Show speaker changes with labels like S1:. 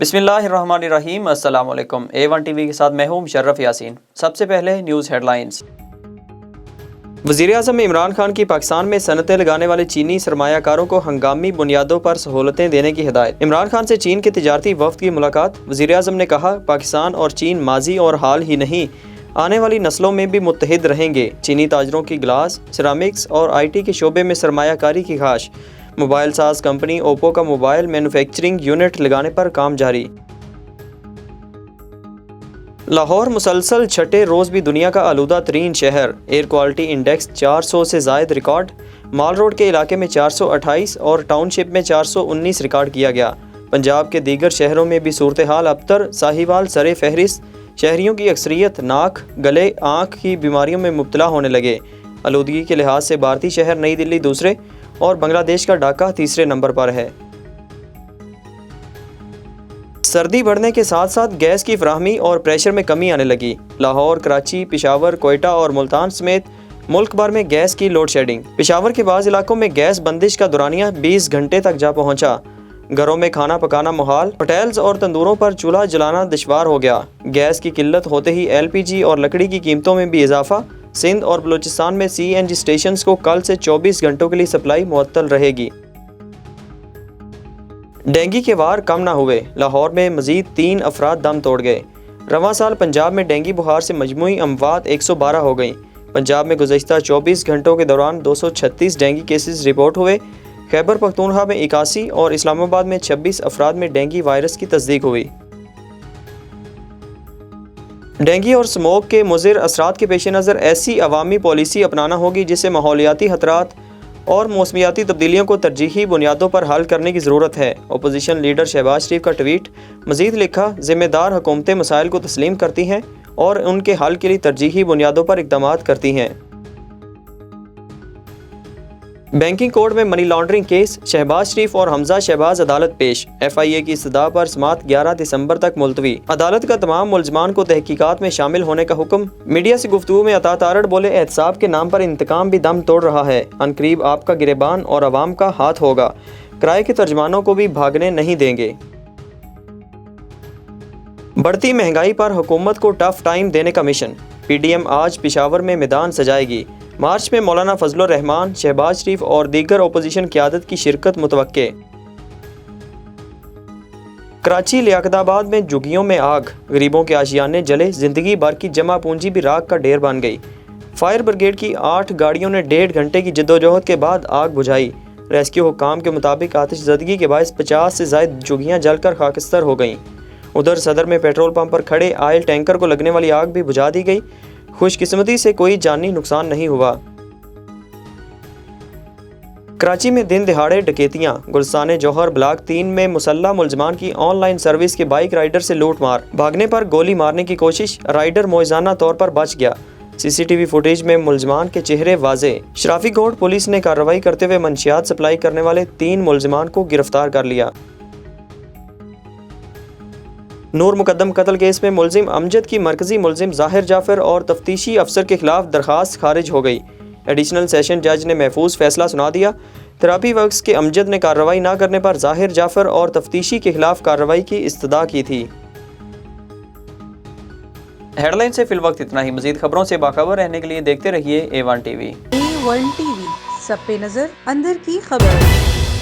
S1: बिस्मिल्लाहिर्रहमानिर्रहीम। अस्सलाम वालेकुम। A1 टीवी के साथ मैं हूं मुशर्रफ यासीन। सबसे पहले न्यूज़ हेडलाइंस। वज़ीर-ए-आज़म इमरान खान की पाकिस्तान में सनतें लगाने वाले चीनी सरमायाकारों को हंगामी बुनियादों पर सहूलतें देने की हिदायत। इमरान खान से चीन के तिजारती वफ़द की मुलाकात। वज़ीर-ए-आज़म ने कहा, पाकिस्तान और चीन माजी और हाल ही नहीं आने वाली नस्लों में भी मुत्तहिद रहेंगे। चीनी ताजरों की ग्लास, सिरामिक्स और IT के शोबे में सरमायाकारी की ख्वाहिश। मोबाइल साज कंपनी ओप्पो का मोबाइल मैन्युफैक्चरिंग यूनिट लगाने पर काम जारी। लाहौर मुसलसल छठे रोज़ भी दुनिया का आलूदा तरीन शहर। एयर क्वालिटी इंडेक्स 400 से ज़ायद रिकॉर्ड। माल रोड के इलाके में 428 और टाउनशिप में 419 रिकॉर्ड किया गया। पंजाब के दीगर शहरों में भी सूरत हाल अबतर। साहिवाल सरे फहरिस्त। शहरियों की अक्सरियत नाक, गले, आँख की बीमारियों में मुब्तला होने लगे। आलूदगी के लिहाज से भारतीय शहर नई दिल्ली दूसरे और बांग्लादेश का ढाका तीसरे नंबर पर है। सर्दी बढ़ने के साथ साथ गैस की फराहमी और प्रेशर में कमी आने लगी। लाहौर, कराची, पेशावर, कोयटा और मुल्तान समेत मुल्क भर में गैस की लोड शेडिंग। पेशावर के बाज़ इलाकों में गैस बंदिश का दौरानिया 20 घंटे तक जा पहुंचा। घरों में खाना पकाना मुहाल। होटल्स और तंदूरों पर चूल्हा जलाना दुश्वार हो गया। गैस की किल्लत होते ही LPG और लकड़ी की कीमतों में भी इजाफा। सिंध और बलूचिस्तान में CNG स्टेशंस को कल से 24 घंटों के लिए सप्लाई मुअत्तल रहेगी। डेंगू के वार कम ना हुए। लाहौर में मजीद 3 अफराद दम तोड़ गए। रवां साल पंजाब में डेंगू बुखार से मजमूई अमवात 112 हो गई। पंजाब में गुज़श्ता 24 घंटों के दौरान 236 डेंगू केसेस रिपोर्ट हुए। खैबर पख्तूनख्वा में 81 और इस्लामाबाद में 26 अफराद में डेंगू वायरस की तस्दीक हुई। डेंगू और स्मोक के मुज़िर असरात के पेश नज़र ऐसी अवामी पॉलिसी अपनाना होगी जिससे माहौलियाती खतरात और मौसमियाती तब्दीलियों को तरजीही बुनियादों पर हल करने की ज़रूरत है। अपोजिशन लीडर शहबाज शरीफ का ट्वीट। मज़ीद लिखा, ज़िम्मेदार हुकूमतें मसाइल को तस्लीम करती हैं और उनके हल के लिए तरजीही बुनियादों पर इक़दामात करती हैं। बैंकिंग कोड में मनी लॉन्ड्रिंग केस। शहबाज शरीफ और हमजा शहबाज अदालत पेश। FIA की इस्तदा पर समाअत 11 दिसंबर तक मुलतवी। अदालत का तमाम मुलजमान को तहकीकात में शामिल होने का हुक्म। मीडिया से गुफ्तगू में अता तारड़ बोले, एहतसाब के नाम पर इंतकाम भी दम तोड़ रहा है। अनकरीब आपका गिरेबान और अवाम का हाथ होगा। किराए के तर्जमानों को भी भागने नहीं देंगे। बढ़ती महंगाई पर हुकूमत को टफ टाइम देने का मिशन। PDM आज पेशावर में मैदान सजाएगी। मार्च में मौलाना फजलुर रहमान, शहबाज शरीफ और दीगर अपोजिशन क़यादत की शिरकत मुतवक्के। कराची लियाकताबाद में झुग्गियों में आग। गरीबों के आशियाने जले। ज़िंदगी भर की जमा पूंजी भी राख का ढेर बन गई। फायर ब्रिगेड की 8 गाड़ियों ने 1.5 घंटे की जद्दोजहद के बाद आग बुझाई। रेस्क्यू हुक्काम के मुताबिक आतिशज़दगी के बायस 50 से ज़ायद झुग्गियाँ जलकर खाकिस्तर हो गईं। उधर सदर में पेट्रोल पंप पर खड़े आयल टैंकर को लगने वाली आग भी बुझा दी गई। खुशकिस्मती से कोई जानी नुकसान नहीं हुआ। कराची में दिन दिहाड़े डकैतियां। गुलस्तान जौहर ब्लॉक 3 में मुसल्लह मुलजमान की ऑनलाइन सर्विस के बाइक राइडर से लूट मार। भागने पर गोली मारने की कोशिश। राइडर मौज़ाना तौर पर बच गया। CCTV फुटेज में मुलजमान के चेहरे वाजे। शराफी कोट पुलिस ने कार्रवाई करते हुए मंशियात सप्लाई करने वाले 3 मुलजमान को गिरफ्तार कर लिया। नूर मुकद्दम कत्ल केस में मुलजिम अमजद की मरकजी मुलजिम ज़ाहिर जाफर और तफ्तीशी अफसर के खिलाफ दरखास्त खारिज हो गई। एडिशनल सेशन जज ने महफूज फैसला सुना दिया। थेरापी वर्क्स के अमजद ने कार्रवाई न करने पर ज़ाहिर जाफर और तफ्तीशी के खिलाफ कार्रवाई की इस्तदा की थी। हेडलाइन से फिलवक्त इतना ही। मजीद खबरों से बाखबर रहने के लिए देखते रहिए A1 TV।
S2: A1 TV, सब पे नजर, अंदर की खबर।